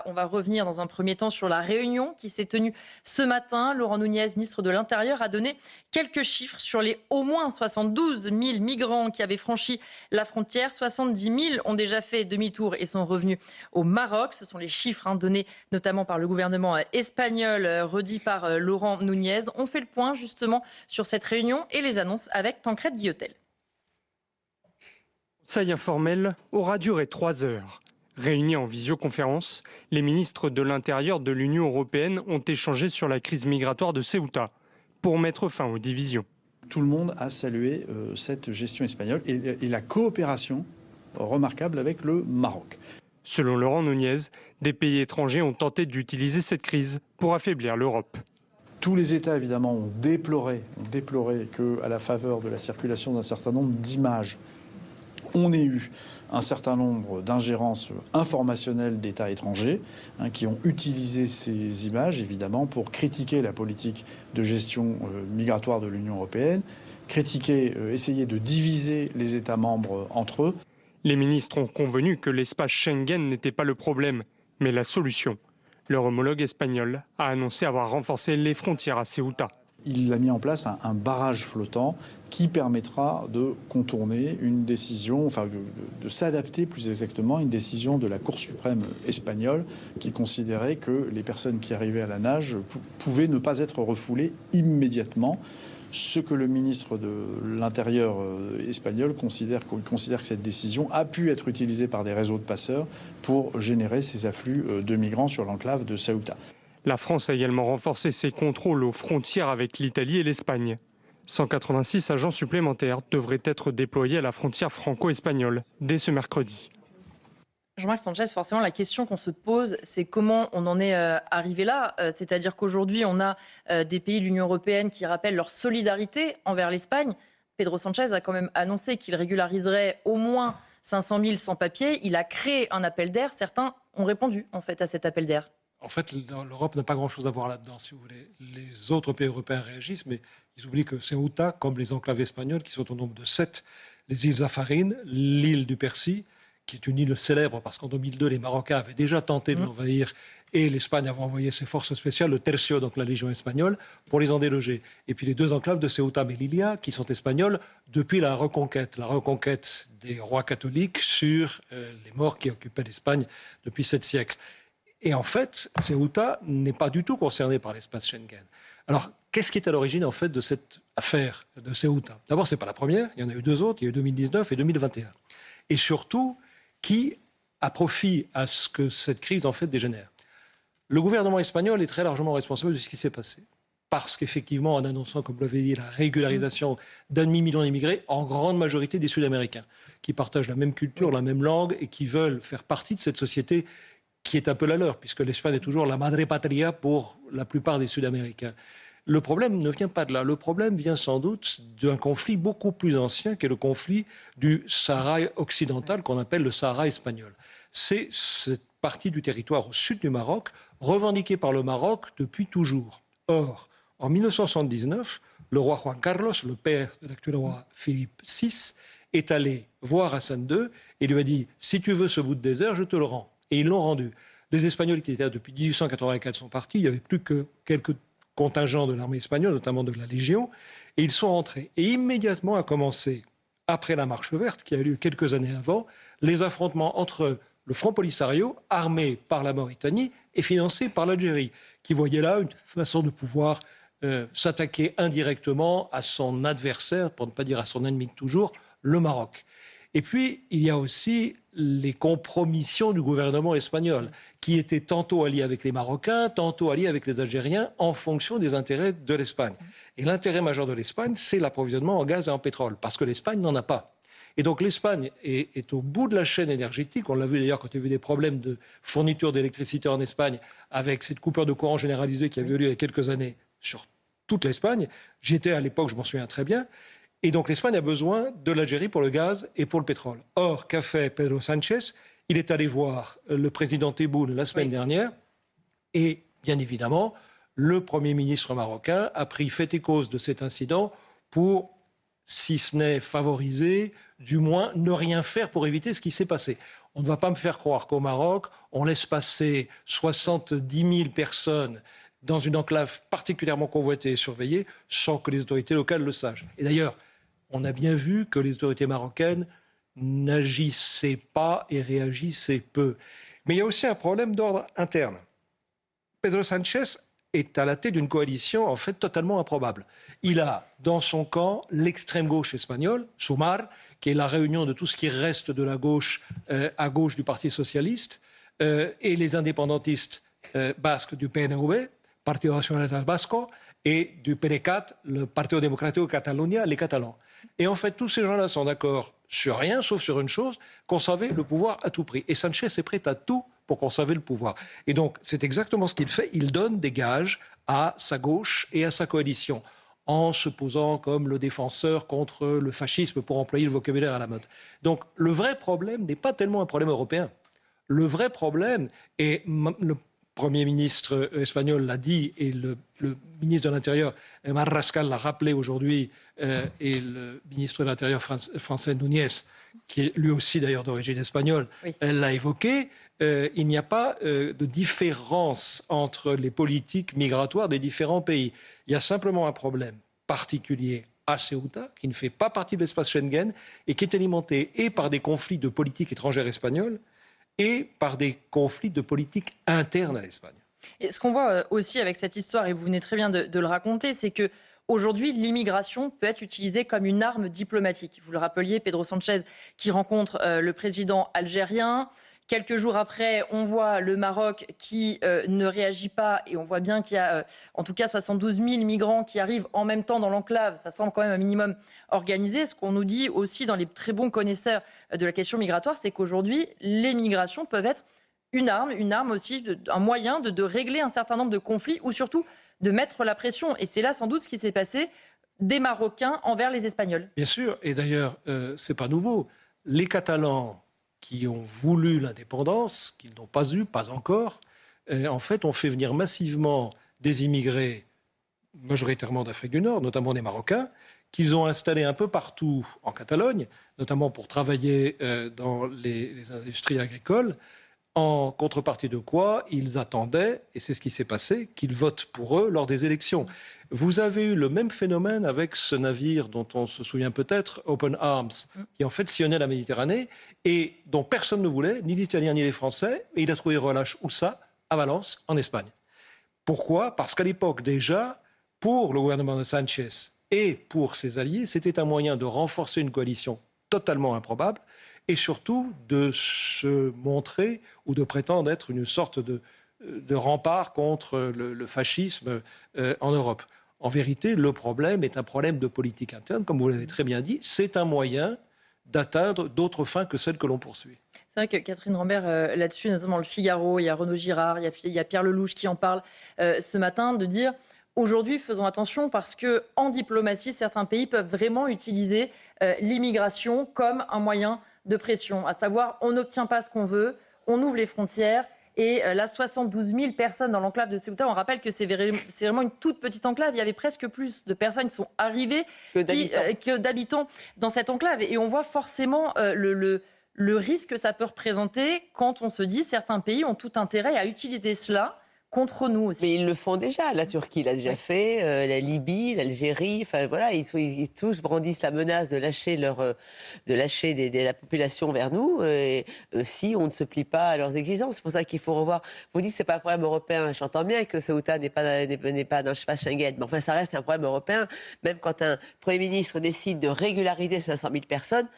on va revenir dans un premier temps sur la réunion qui s'est tenue ce matin. Laurent Nunez, ministre de l'Intérieur, a donné quelques chiffres sur les au moins 72 000 migrants qui avaient franchi la frontière. 70 000 ont déjà fait demi-tour et sont revenus au Maroc. Ce sont les chiffres donnés notamment par le gouvernement espagnol, redits par Laurent Nunez. On fait le point justement sur cette réunion et les annonces avec Tancrède Guillotel. Le conseil informel aura duré 3 heures. Réunis en visioconférence, les ministres de l'Intérieur de l'Union européenne ont échangé sur la crise migratoire de Ceuta pour mettre fin aux divisions. Tout le monde a salué cette gestion espagnole et la coopération remarquable avec le Maroc. Selon Laurent Nunez, des pays étrangers ont tenté d'utiliser cette crise pour affaiblir l'Europe. Tous les États, évidemment, ont déploré qu'à la faveur de la circulation d'un certain nombre d'images, on ait eu un certain nombre d'ingérences informationnelles d'États étrangers qui ont utilisé ces images, évidemment, pour critiquer la politique de gestion migratoire de l'Union européenne, essayer de diviser les États membres entre eux. Les ministres ont convenu que l'espace Schengen n'était pas le problème, mais la solution. Leur homologue espagnol a annoncé avoir renforcé les frontières à Ceuta. Il a mis en place un barrage flottant qui permettra de contourner une décision, de s'adapter plus exactement à une décision de la Cour suprême espagnole qui considérait que les personnes qui arrivaient à la nage pouvaient ne pas être refoulées immédiatement. Ce que le ministre de l'Intérieur espagnol considère que cette décision a pu être utilisée par des réseaux de passeurs pour générer ces afflux de migrants sur l'enclave de Ceuta. La France a également renforcé ses contrôles aux frontières avec l'Italie et l'Espagne. 186 agents supplémentaires devraient être déployés à la frontière franco-espagnole dès ce mercredi. Jean-Marc Sanchez, forcément, la question qu'on se pose, c'est comment on en est arrivé là. C'est-à-dire qu'aujourd'hui, on a des pays de l'Union européenne qui rappellent leur solidarité envers l'Espagne. Pedro Sanchez a quand même annoncé qu'il régulariserait au moins 500 000 sans-papiers. Il a créé un appel d'air. Certains ont répondu, en fait, à cet appel d'air. En fait, l'Europe n'a pas grand-chose à voir là-dedans, si vous voulez. Les autres pays européens réagissent, mais ils oublient que Ceuta, comme les enclaves espagnoles, qui sont au nombre de 7, les îles Zafarine, l'île du Percy, qui est une île célèbre parce qu'en 2002, les Marocains avaient déjà tenté de l'envahir et l'Espagne avait envoyé ses forces spéciales, le Tercio, donc la Légion espagnole, pour les en déloger. Et puis les 2 enclaves de Ceuta et Melilla, qui sont espagnoles depuis la reconquête des rois catholiques sur les morts qui occupaient l'Espagne depuis 7 siècles. Et en fait, Ceuta n'est pas du tout concerné par l'espace Schengen. Alors, qu'est-ce qui est à l'origine, en fait, de cette affaire de Ceuta ? D'abord, ce n'est pas la première, il y en a eu 2 autres, il y a eu 2019 et 2021. Et surtout, qui a profit à ce que cette crise, en fait, dégénère ? Le gouvernement espagnol est très largement responsable de ce qui s'est passé. Parce qu'effectivement, en annonçant, comme vous l'avez dit, la régularisation d'un demi-million d'immigrés, en grande majorité des Sud-Américains, qui partagent la même culture, la même langue et qui veulent faire partie de cette société qui est un peu la leur, puisque l'Espagne est toujours la madre patria pour la plupart des Sud-Américains. Le problème ne vient pas de là. Le problème vient sans doute d'un conflit beaucoup plus ancien, qui est le conflit du Sahara occidental, qu'on appelle le Sahara espagnol. C'est cette partie du territoire au sud du Maroc, revendiquée par le Maroc depuis toujours. Or, en 1979, le roi Juan Carlos, le père de l'actuel roi Philippe VI, est allé voir Hassan II et lui a dit « Si tu veux ce bout de désert, je te le rends ». Et ils l'ont rendu. Les Espagnols qui étaient là depuis 1884 sont partis. Il n'y avait plus que quelques contingents de l'armée espagnole, notamment de la Légion. Et ils sont rentrés. Et immédiatement a commencé, après la Marche verte, qui a eu lieu quelques années avant, les affrontements entre le Front Polisario, armé par la Mauritanie et financé par l'Algérie, qui voyait là une façon de pouvoir s'attaquer indirectement à son adversaire, pour ne pas dire à son ennemi de toujours, le Maroc. Et puis, il y a aussi les compromissions du gouvernement espagnol, qui étaient tantôt alliés avec les Marocains, tantôt alliés avec les Algériens, en fonction des intérêts de l'Espagne. Et l'intérêt majeur de l'Espagne, c'est l'approvisionnement en gaz et en pétrole, parce que l'Espagne n'en a pas. Et donc l'Espagne est au bout de la chaîne énergétique. On l'a vu d'ailleurs quand il y a eu des problèmes de fourniture d'électricité en Espagne, avec cette coupure de courant généralisée qui avait eu lieu il y a quelques années sur toute l'Espagne. J'étais à l'époque, je m'en souviens très bien. Et donc l'Espagne a besoin de l'Algérie pour le gaz et pour le pétrole. Or, qu'a fait Pedro Sanchez ? Il est allé voir le président Tebboune la semaine dernière. Et bien évidemment, le Premier ministre marocain a pris fait et cause de cet incident pour, si ce n'est favoriser, du moins ne rien faire pour éviter ce qui s'est passé. On ne va pas me faire croire qu'au Maroc, on laisse passer 70 000 personnes dans une enclave particulièrement convoitée et surveillée sans que les autorités locales le sachent. Et d'ailleurs, on a bien vu que les autorités marocaines n'agissaient pas et réagissaient peu. Mais il y a aussi un problème d'ordre interne. Pedro Sánchez est à la tête d'une coalition en fait totalement improbable. Il a dans son camp l'extrême gauche espagnole, Sumar, qui est la réunion de tout ce qui reste de la gauche à gauche du Parti socialiste, et les indépendantistes basques du PNV, Partido Nacionalista Vasco, et du PDeCAT, le Partido Democrático de Catalunya, les Catalans. Et en fait, tous ces gens-là sont d'accord sur rien, sauf sur une chose, conserver le pouvoir à tout prix. Et Sánchez est prêt à tout pour conserver le pouvoir. Et donc, c'est exactement ce qu'il fait. Il donne des gages à sa gauche et à sa coalition, en se posant comme le défenseur contre le fascisme, pour employer le vocabulaire à la mode. Donc, le vrai problème n'est pas tellement un problème européen. Le vrai problème, et le Premier ministre espagnol l'a dit, et le ministre de l'Intérieur, Marrascal, l'a rappelé aujourd'hui, et le ministre de l'Intérieur français, Núñez, qui est lui aussi d'ailleurs d'origine espagnole, oui, l'a évoqué, il n'y a pas de différence entre les politiques migratoires des différents pays. Il y a simplement un problème particulier à Ceuta, qui ne fait pas partie de l'espace Schengen, et qui est alimenté et par des conflits de politique étrangère espagnole, et par des conflits de politique interne à l'Espagne. Et ce qu'on voit aussi avec cette histoire, et vous venez très bien de le raconter, c'est que aujourd'hui, l'immigration peut être utilisée comme une arme diplomatique. Vous le rappeliez, Pedro Sánchez qui rencontre le président algérien. Quelques jours après, on voit le Maroc qui ne réagit pas, et on voit bien qu'il y a en tout cas 72 000 migrants qui arrivent en même temps dans l'enclave. Ça semble quand même un minimum organisé. Ce qu'on nous dit aussi dans les très bons connaisseurs de la question migratoire, c'est qu'aujourd'hui, les migrations peuvent être une arme aussi, un moyen de régler un certain nombre de conflits, ou surtout de mettre la pression. Et c'est là sans doute ce qui s'est passé des Marocains envers les Espagnols. Bien sûr, et d'ailleurs, c'est pas nouveau. Les Catalans qui ont voulu l'indépendance, qu'ils n'ont pas eu, pas encore, en fait, ont fait venir massivement des immigrés, majoritairement d'Afrique du Nord, notamment des Marocains, qu'ils ont installés un peu partout en Catalogne, notamment pour travailler dans les industries agricoles, en contrepartie de quoi ils attendaient, et c'est ce qui s'est passé, qu'ils votent pour eux lors des élections. Vous avez eu le même phénomène avec ce navire dont on se souvient peut-être, Open Arms, qui en fait sillonnait la Méditerranée et dont personne ne voulait, ni les Italiens ni les Français, et il a trouvé relâche où ça ? À Valence, en Espagne. Pourquoi ? Parce qu'à l'époque déjà, pour le gouvernement de Sánchez et pour ses alliés, c'était un moyen de renforcer une coalition totalement improbable et surtout de se montrer ou de prétendre être une sorte de rempart contre le fascisme en Europe. En vérité, le problème est un problème de politique interne, comme vous l'avez très bien dit. C'est un moyen d'atteindre d'autres fins que celles que l'on poursuit. C'est vrai que Catherine Rambert, là-dessus, notamment le Figaro, il y a Renaud Girard, il y a Pierre Lelouch qui en parle ce matin, de dire aujourd'hui, faisons attention parce qu'en diplomatie, certains pays peuvent vraiment utiliser l'immigration comme un moyen de pression, à savoir on n'obtient pas ce qu'on veut, on ouvre les frontières. Et là, 72 000 personnes dans l'enclave de Ceuta. On rappelle que c'est vraiment une toute petite enclave. Il y avait presque plus de personnes qui sont arrivées que d'habitants dans cette enclave. Et on voit forcément le risque que ça peut représenter quand on se dit certains pays ont tout intérêt à utiliser cela contre nous aussi. Mais ils le font déjà. La Turquie l'a déjà fait, la Libye, l'Algérie. Enfin voilà, ils tous brandissent la menace de lâcher la population vers nous si on ne se plie pas à leurs exigences. C'est pour ça qu'il faut revoir. Vous dites que c'est pas un problème européen. J'entends bien que Ceuta n'est pas dans l'espace Schengen, mais enfin ça reste un problème européen. Même quand un Premier ministre décide de régulariser 500 000 personnes.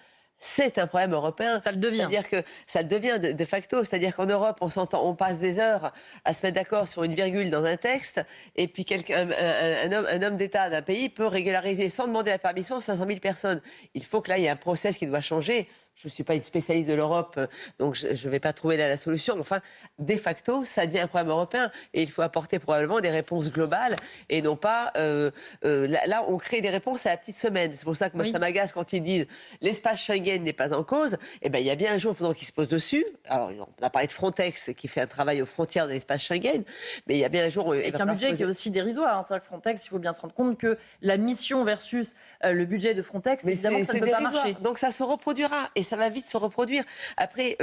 C'est un problème européen. Ça le devient. C'est-à-dire que ça le devient de facto. C'est-à-dire qu'en Europe, on passe des heures à se mettre d'accord sur une virgule dans un texte, et puis un homme d'État d'un pays peut régulariser sans demander la permission 500 000 personnes. Il faut que là, il y ait un process qui doit changer. Je ne suis pas une spécialiste de l'Europe, donc je ne vais pas trouver la solution. Mais enfin, de facto, ça devient un problème européen. Et il faut apporter probablement des réponses globales et non pas... là, on crée des réponses à la petite semaine. C'est pour ça que moi, ça m'agace quand ils disent l'espace Schengen n'est pas en cause. Eh bien, il y a bien un jour, il faudra qu'ils se posent dessus. Alors, on a parlé de Frontex qui fait un travail aux frontières de l'espace Schengen. Mais il y a bien un jour... Et un budget qui est aussi dérisoire. C'est vrai que Frontex, il faut bien se rendre compte que la mission versus le budget de Frontex, évidemment, ça ne peut pas marcher. Donc ça se reproduira. Et ça va vite se reproduire. Après,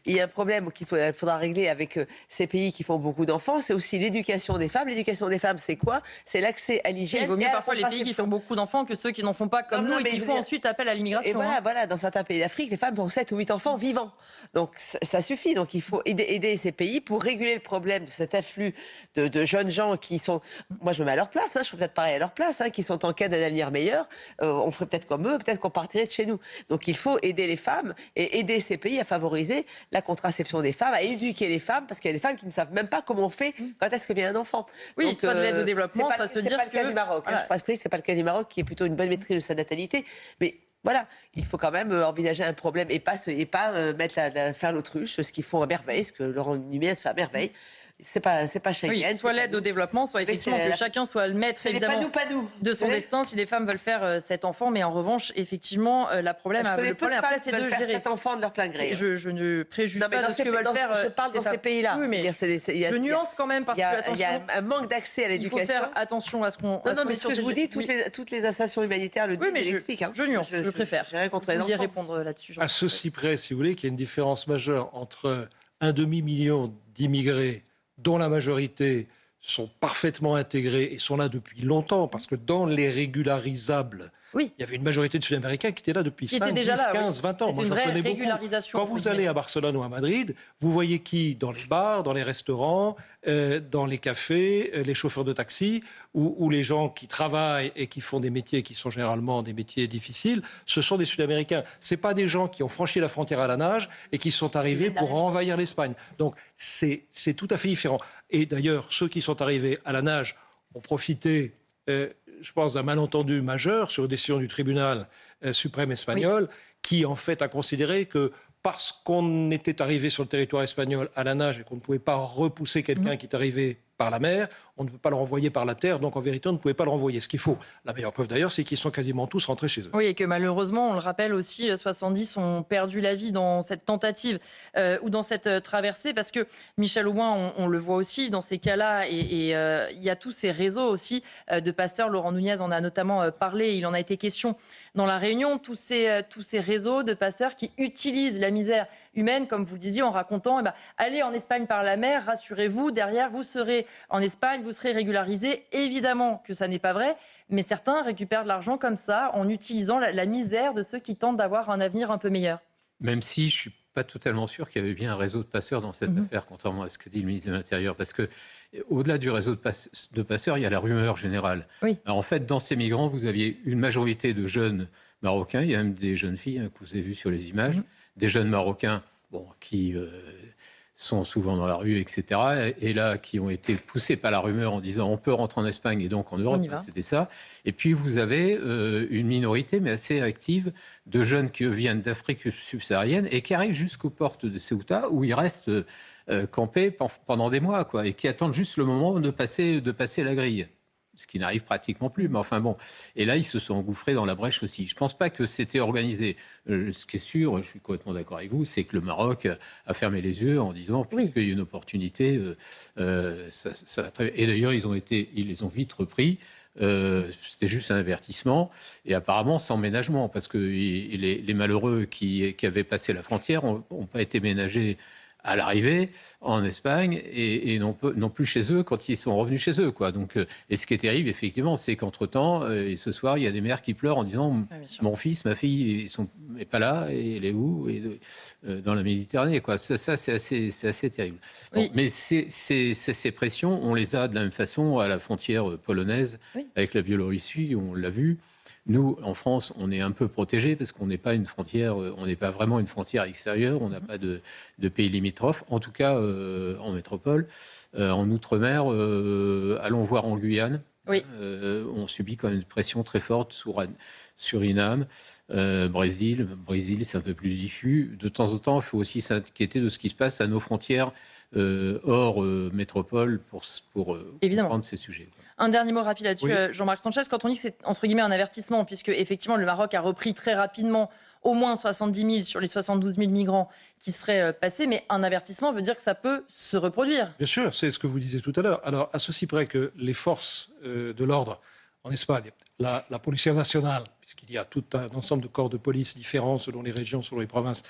il y a un problème qu'il faudra régler avec ces pays qui font beaucoup d'enfants, c'est aussi l'éducation des femmes. L'éducation des femmes, c'est quoi? C'est l'accès à l'hygiène. Il vaut mieux et à la parfois les pays qui font beaucoup d'enfants que ceux qui n'en font pas comme nous et qui font ensuite appel à l'immigration. Et voilà, dans certains pays d'Afrique, les femmes font 7 ou 8 enfants vivants. Donc ça suffit. Donc il faut aider ces pays pour réguler le problème de cet afflux de jeunes gens qui sont... Moi, je me mets à leur place, je ferais peut-être pareil à leur place, qui sont en quête d'un avenir meilleur. On ferait peut-être comme eux, peut-être qu'on partirait de chez nous. Donc il faut aider les femmes et aider ces pays à favoriser la contraception des femmes, à éduquer les femmes, parce qu'il y a des femmes qui ne savent même pas comment on fait quand est-ce que vient un enfant. Oui, donc, soit de l'aide au développement, c'est pas le cas du Maroc. Voilà. Je pense que c'est pas le cas du Maroc, qui est plutôt une bonne maîtrise de sa natalité. Mais voilà, il faut quand même envisager un problème et pas faire l'autruche, ce qu'ils font à merveille, ce que Laurent Nunez fait à merveille. C'est pas Schengen. Oui, soit l'aide au développement, soit effectivement que chacun soit le maître évidemment de son destin si les femmes veulent faire cet enfant. Mais en revanche, effectivement, le problème après, c'est de faire gérer cet enfant de leur plein gré. Je ne préjuge pas de ce que veulent faire. Je parle dans ces pays-là. Oui, mais je nuance quand même parce que il y a un manque d'accès à l'éducation. Il faut faire attention à ce qu'on. Non, mais ce que je vous dis, toutes les associations humanitaires le disent. Oui, mais j'explique. Je nuance. Je préfère. J'ai rien contre les enfants. Répondre là-dessus. À ceci près, si vous voulez, qu'il y a une différence majeure entre un demi-million d'immigrés dont la majorité sont parfaitement intégrés et sont là depuis longtemps, parce que dans les régularisables, il y avait une majorité de Sud-Américains qui étaient là depuis 5, 10, 15, 20 ans. C'est une vraie régularisation. Quand vous allez à Barcelone ou à Madrid, vous voyez qui dans les bars, dans les restaurants, dans les cafés, les chauffeurs de taxi, ou les gens qui travaillent et qui font des métiers qui sont généralement des métiers difficiles, ce sont des Sud-Américains. Ce pas des gens qui ont franchi la frontière à la nage et qui sont arrivés pour envahir l'Espagne. Donc c'est tout à fait différent. Et d'ailleurs, ceux qui sont arrivés à la nage ont profité... je pense, d'un malentendu majeur sur une décision du tribunal suprême espagnol, qui en fait a considéré que parce qu'on était arrivé sur le territoire espagnol à la nage et qu'on ne pouvait pas repousser quelqu'un qui est arrivé par la mer, on ne peut pas le renvoyer par la terre, donc en vérité on ne pouvait pas le renvoyer. Ce qu'il faut, la meilleure preuve d'ailleurs, c'est qu'ils sont quasiment tous rentrés chez eux. Oui, et que malheureusement, on le rappelle aussi, 70 ont perdu la vie dans cette tentative ou dans cette traversée, parce que Michel Aubouin, on le voit aussi dans ces cas-là, et il y a tous ces réseaux aussi de passeurs. Laurent Nunez en a notamment parlé, il en a été question dans la Réunion, tous ces réseaux de passeurs qui utilisent la misère humaine, comme vous le disiez, en racontant allez en Espagne par la mer, rassurez-vous, derrière vous serez en Espagne, vous serez régularisé. Évidemment que ça n'est pas vrai, mais certains récupèrent de l'argent comme ça en utilisant la misère de ceux qui tentent d'avoir un avenir un peu meilleur. Même si je ne suis pas totalement sûr qu'il y avait bien un réseau de passeurs dans cette affaire, contrairement à ce que dit le ministre de l'Intérieur, parce que au-delà du réseau de passeurs, il y a la rumeur générale. Oui. Alors, en fait, dans ces migrants, vous aviez une majorité de jeunes Marocains, il y a même des jeunes filles que vous avez vues sur les images, des jeunes Marocains qui sont souvent dans la rue, etc. Et là, qui ont été poussés par la rumeur en disant on peut rentrer en Espagne et donc en Europe, c'était ça. Et puis vous avez une minorité, mais assez active, de jeunes qui viennent d'Afrique subsaharienne et qui arrivent jusqu'aux portes de Ceuta, où ils restent campés pendant des mois, et qui attendent juste le moment de passer la grille. Ce qui n'arrive pratiquement plus, mais enfin bon. Et là, ils se sont engouffrés dans la brèche aussi. Je ne pense pas que c'était organisé. Ce qui est sûr, je suis complètement d'accord avec vous, c'est que le Maroc a fermé les yeux en disant, puisqu'il y a une opportunité, ça va très bien. Et d'ailleurs, ils les ont vite repris. C'était juste un avertissement. Et apparemment, sans ménagement, parce que les malheureux qui avaient passé la frontière n'ont pas été ménagés à l'arrivée en Espagne et non plus chez eux quand ils sont revenus chez eux. Donc, et ce qui est terrible, effectivement, c'est qu'entre-temps, et ce soir, il y a des mères qui pleurent en disant mon fils, ma fille, ils sont pas là, et elle est où dans la Méditerranée. Ça c'est assez terrible. Bon, mais ces pressions, on les a de la même façon à la frontière polonaise avec la Biélorussie, on l'a vu. Nous, en France, on est un peu protégés parce qu'on n'est pas une frontière, on n'est pas vraiment une frontière extérieure, on n'a pas de pays limitrophes, en tout cas en métropole. En Outre-mer, allons voir en Guyane. On subit quand même une pression très forte sur Suriname, Brésil, c'est un peu plus diffus. De temps en temps, il faut aussi s'inquiéter de ce qui se passe à nos frontières hors métropole pour comprendre ces sujets. Un dernier mot rapide là-dessus, Jean-Marc Sanchez. Quand on dit que c'est entre guillemets un avertissement, puisque effectivement le Maroc a repris très rapidement au moins 70 000 sur les 72 000 migrants qui seraient passés, mais un avertissement veut dire que ça peut se reproduire. Bien sûr, c'est ce que vous disiez tout à l'heure. Alors, à ceci près que les forces de l'ordre en Espagne, la Police nationale, puisqu'il y a tout un ensemble de corps de police différents selon les régions, selon les provinces,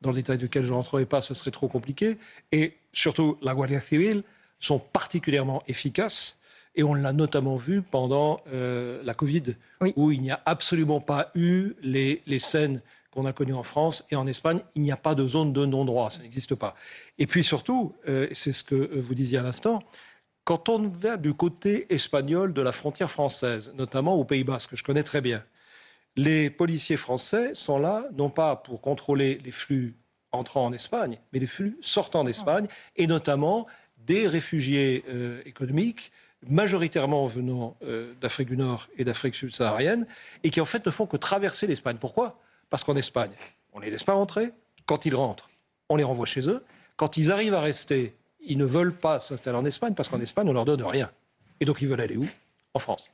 dans le détail duquel je ne rentrerai pas, ce serait trop compliqué, et surtout la Guardia Civil, sont particulièrement efficaces. Et on l'a notamment vu pendant la Covid, oui, où il n'y a absolument pas eu les scènes qu'on a connues en France et en Espagne. Il n'y a pas de zone de non-droit, ça n'existe pas. Et puis surtout, c'est ce que vous disiez à l'instant, quand on va du côté espagnol de la frontière française, notamment au Pays Basque, que je connais très bien, les policiers français sont là, non pas pour contrôler les flux entrant en Espagne, mais les flux sortant d'Espagne, et notamment des réfugiés économiques, majoritairement venant d'Afrique du Nord et d'Afrique subsaharienne, et qui en fait ne font que traverser l'Espagne. Pourquoi ? Parce qu'en Espagne, on ne les laisse pas rentrer. Quand ils rentrent, on les renvoie chez eux. Quand ils arrivent à rester, ils ne veulent pas s'installer en Espagne, parce qu'en Espagne, on ne leur donne rien. Et donc ils veulent aller où ? En France.